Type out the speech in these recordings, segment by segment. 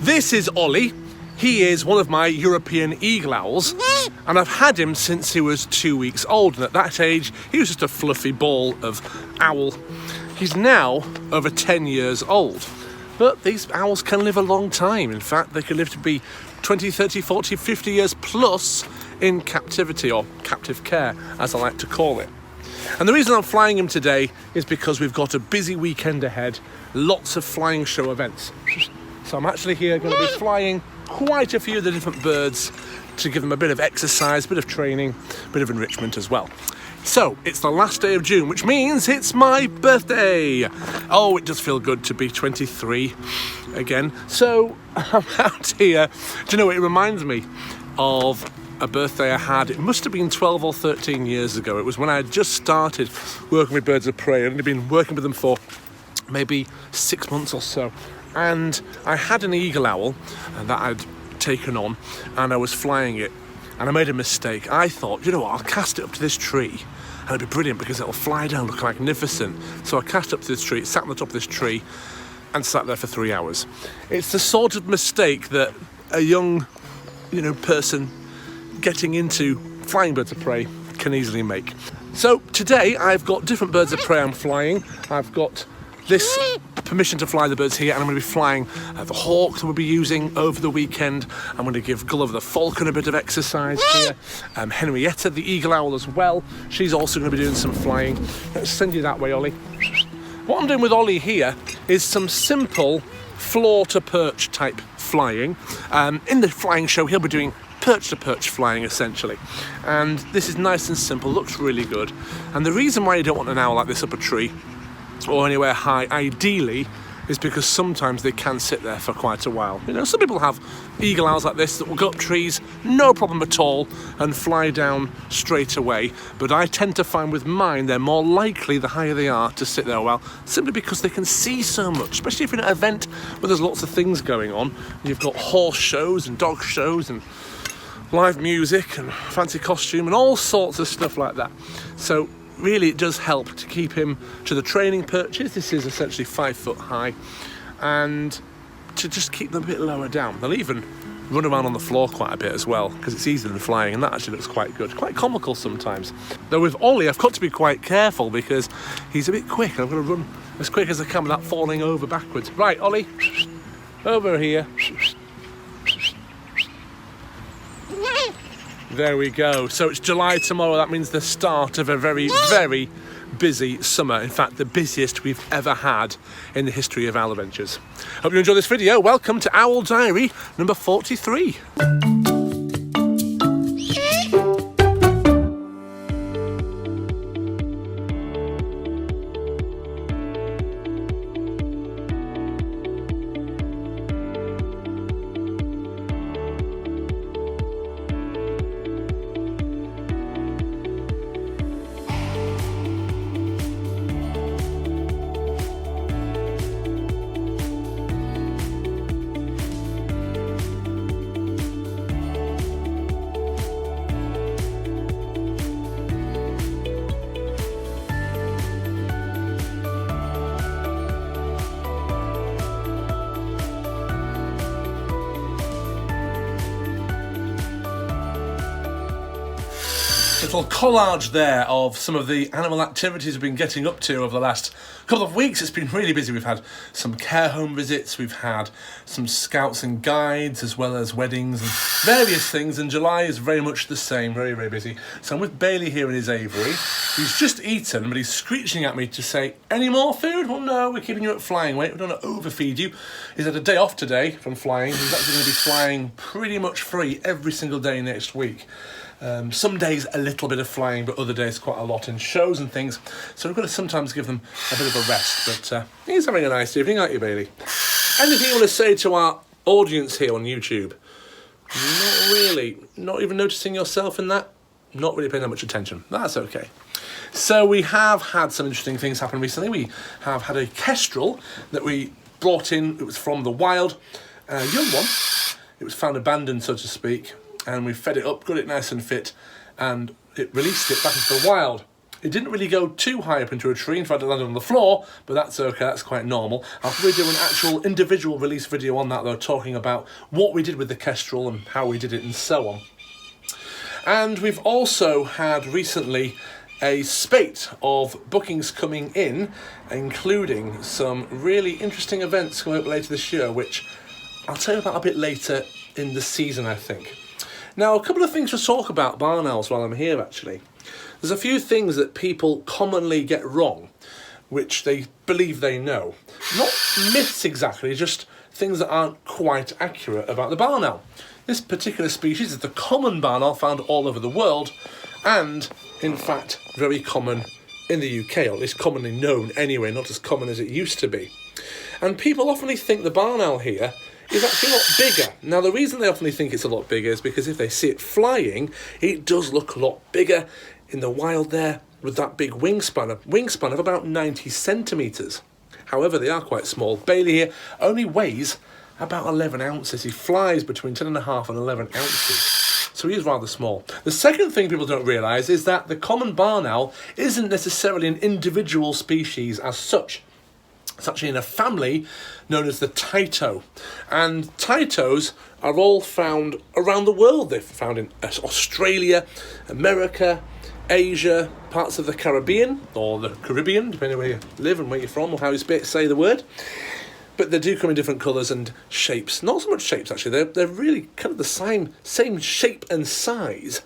This is Olly. He is one of my European eagle owls, and I've had him since he was 2 weeks old, and at that age he was just a fluffy ball of owl. He's now over 10 years old, but these owls can live a long time. In fact, they can live to be 20, 30, 40, 50 years plus in captivity, or captive care as I like to call it. And the reason I'm flying him today is because we've got a busy weekend ahead, lots of flying show events. So I'm actually here going to be flying quite a few of the different birds to give them a bit of exercise, a bit of training, a bit of enrichment as well. So it's the last day of June, which means it's my birthday. Oh, it does feel good to be 23 again. So I'm out here. Do you know what it reminds me of? A birthday I had, it must have been 12 or 13 years ago. It was when I had just started working with birds of prey. I'd only been working with them for maybe 6 months or so. And I had an eagle owl that I'd taken on, and I was flying it, and I made a mistake. I thought, you know what, I'll cast it up to this tree, and it'll be brilliant because it'll fly down, look magnificent. So I cast it up to this tree, it sat on the top of this tree, and sat there for 3 hours. It's the sort of mistake that a young, person getting into flying birds of prey can easily make. So today I've got different birds of prey I'm flying. I've got this permission to fly the birds here, and I'm going to be flying the hawk that we'll be using over the weekend. I'm going to give Gulliver the falcon a bit of exercise here. Henrietta the eagle owl as well. She's also going to be doing some flying. Let's send you that way, Olly. What I'm doing with Olly here is some simple floor to perch type flying. In the flying show he'll be doing perch to perch flying essentially, and this is nice and simple, looks really good. And the reason why you don't want an owl like this up a tree or anywhere high ideally is because sometimes they can sit there for quite a while. Some people have eagle owls like this that will go up trees no problem at all and fly down straight away, but I tend to find with mine they're more likely, the higher they are, to sit there a while, simply because they can see so much, especially if you're in an event where there's lots of things going on. You've got horse shows and dog shows and live music and fancy costume and all sorts of stuff like that. So really it does help to keep him to the training perches. This is essentially 5 foot high, and to just keep them a bit lower down. They'll even run around on the floor quite a bit as well because it's easier than flying, and that actually looks quite good, quite comical sometimes. Though with Olly I've got to be quite careful because he's a bit quick and I'm going to run as quick as I can without falling over backwards. Right, Olly, over here. There we go. So it's July tomorrow. That means the start of a very, very busy summer. In fact, the busiest we've ever had in the history of Owl Adventures. Hope you enjoy this video. Welcome to Owl Diary number 43. Little collage there of some of the animal activities we've been getting up to over the last couple of weeks. It's been really busy. We've had some care home visits, we've had some scouts and guides, as well as weddings and various things, and July is very much the same, very, very busy. So I'm with Bailey here in his aviary. He's just eaten, but he's screeching at me to say, any more food? Well, no, we're keeping you at flying weight. We don't want to overfeed you. He's had a day off today from flying. He's actually going to be flying pretty much free every single day next week. Some days a little bit of flying, but other days quite a lot in shows and things. So we've got to sometimes give them a bit of a rest. But he's having a nice evening, aren't you, Bailey? Anything you want to say to our audience here on YouTube? Not really. Not even noticing yourself in that? Not really paying that much attention. That's okay. So we have had some interesting things happen recently. We have had a kestrel that we brought in. It was from the wild, a young one. It was found abandoned, so to speak. And we fed it up, got it nice and fit, and it released it back into the wild. It didn't really go too high up into a tree, in fact it landed on the floor, but that's okay, that's quite normal. I'll probably do an actual individual release video on that though, talking about what we did with the kestrel and how we did it and so on. And we've also had recently a spate of bookings coming in, including some really interesting events coming up later this year, which I'll tell you about a bit later in the season, I think. Now, a couple of things to talk about barn owls while I'm here, actually. There's a few things that people commonly get wrong, which they believe they know. Not myths exactly, just things that aren't quite accurate about the barn owl. This particular species is the common barn owl found all over the world, and, in fact, very common in the UK, or at least commonly known anyway, not as common as it used to be. And people often think the barn owl here is actually a lot bigger. Now, the reason they often think it's a lot bigger is because if they see it flying, it does look a lot bigger in the wild there with that big wingspan of about 90 centimetres. However, they are quite small. Bailey here only weighs about 11 ounces. He flies between 10.5 and 11 ounces. So he is rather small. The second thing people don't realise is that the common barn owl isn't necessarily an individual species as such. It's actually in a family known as the Taito. And Taitos are all found around the world. They're found in Australia, America, Asia, parts of the Caribbean, or the Caribbean, depending on where you live and where you're from, or how you say the word. But they do come in different colours and shapes. Not so much shapes, actually. They're really kind of the same shape and size,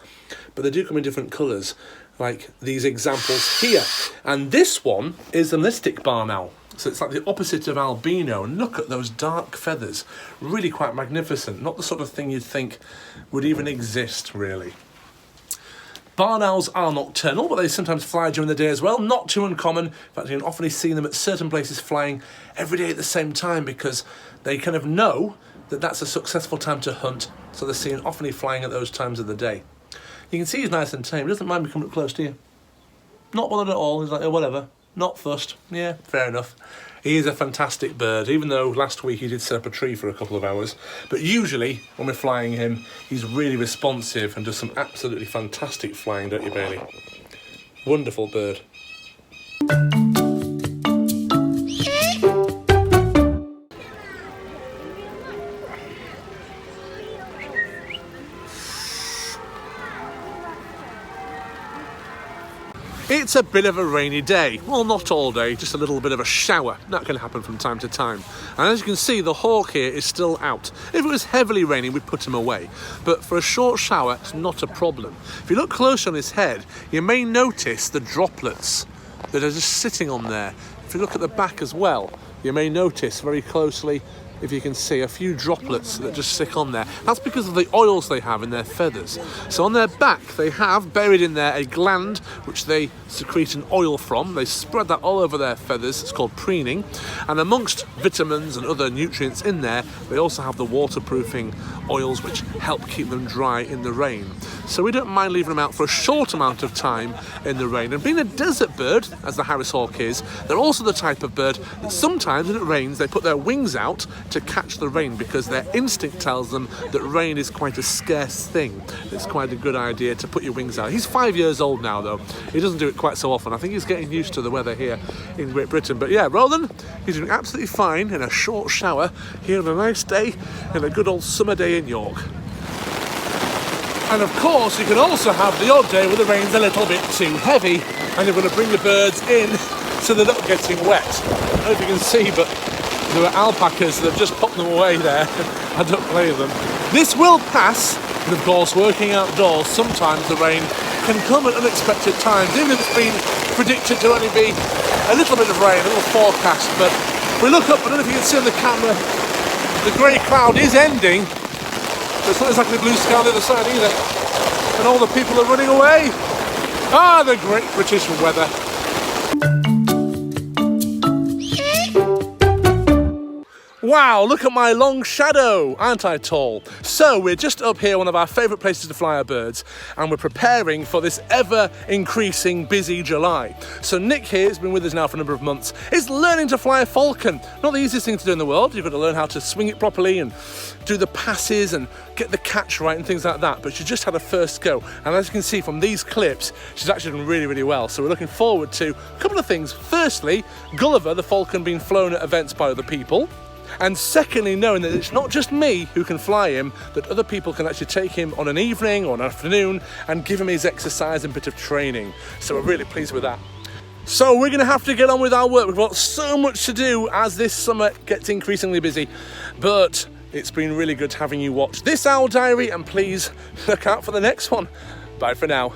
but they do come in different colours, like these examples here. And this one is a Mystic barn owl. So it's like the opposite of albino. And look at those dark feathers. Really quite magnificent. Not the sort of thing you'd think would even exist, really. Barn owls are nocturnal, but they sometimes fly during the day as well. Not too uncommon. In fact, you can often see them at certain places flying every day at the same time because they kind of know that that's a successful time to hunt. So they're seen often flying at those times of the day. You can see he's nice and tame. He doesn't mind me coming up close to you. Not bothered at all. He's like, oh, whatever. Not fussed. Yeah, fair enough. He is a fantastic bird, even though last week he did set up a tree for a couple of hours. But usually, when we're flying him, he's really responsive and does some absolutely fantastic flying, don't you, Bailey? Wonderful bird. It's a bit of a rainy day. Well, not all day, just a little bit of a shower. That can happen from time to time. And as you can see, the hawk here is still out. If it was heavily raining, we'd put him away. But for a short shower, it's not a problem. If you look close on his head, you may notice the droplets that are just sitting on there. If you look at the back as well, you may notice very closely, if you can see, a few droplets that just stick on there. That's because of the oils they have in their feathers. So on their back, they have buried in there a gland which they secrete an oil from. They spread that all over their feathers. It's called preening. And amongst vitamins and other nutrients in there, they also have the waterproofing oils which help keep them dry in the rain. So we don't mind leaving them out for a short amount of time in the rain. And being a desert bird, as the Harris hawk is, they're also the type of bird that sometimes when it rains, they put their wings out to catch the rain because their instinct tells them that rain is quite a scarce thing. It's quite a good idea to put your wings out. He's 5 years old now, though. He doesn't do it quite so often. I think he's getting used to the weather here in Great Britain. But yeah, Roland, he's doing absolutely fine in a short shower here on a nice day and a good old summer day in York. And of course, you can also have the odd day where the rain's a little bit too heavy and you're going to bring the birds in so they're not getting wet. I don't know if you can see, but there are alpacas that have just popped them away there. I don't blame them. This will pass, and of course, working outdoors, sometimes the rain can come at unexpected times, even if it's been predicted to only be a little bit of rain, a little forecast. But we look up, I don't know if you can see on the camera, the grey cloud is ending. It's not exactly blue sky on the other side either. And all the people are running away. Ah, the great British weather. Wow, look at my long shadow, aren't I tall? So we're just up here, one of our favourite places to fly our birds, and we're preparing for this ever increasing busy July. So Nick here has been with us now for a number of months, is learning to fly a falcon. Not the easiest thing to do in the world. You've got to learn how to swing it properly and do the passes and get the catch right and things like that. But she just had her first go, and as you can see from these clips, she's actually done really, really well. So we're looking forward to a couple of things. Firstly, Gulliver, the falcon, being flown at events by other people. And secondly, knowing that it's not just me who can fly him, that other people can actually take him on an evening or an afternoon and give him his exercise and bit of training. So we're really pleased with that. So we're going to have to get on with our work. We've got so much to do as this summer gets increasingly busy. But it's been really good having you watch this Owl Diary, and please look out for the next one. Bye for now.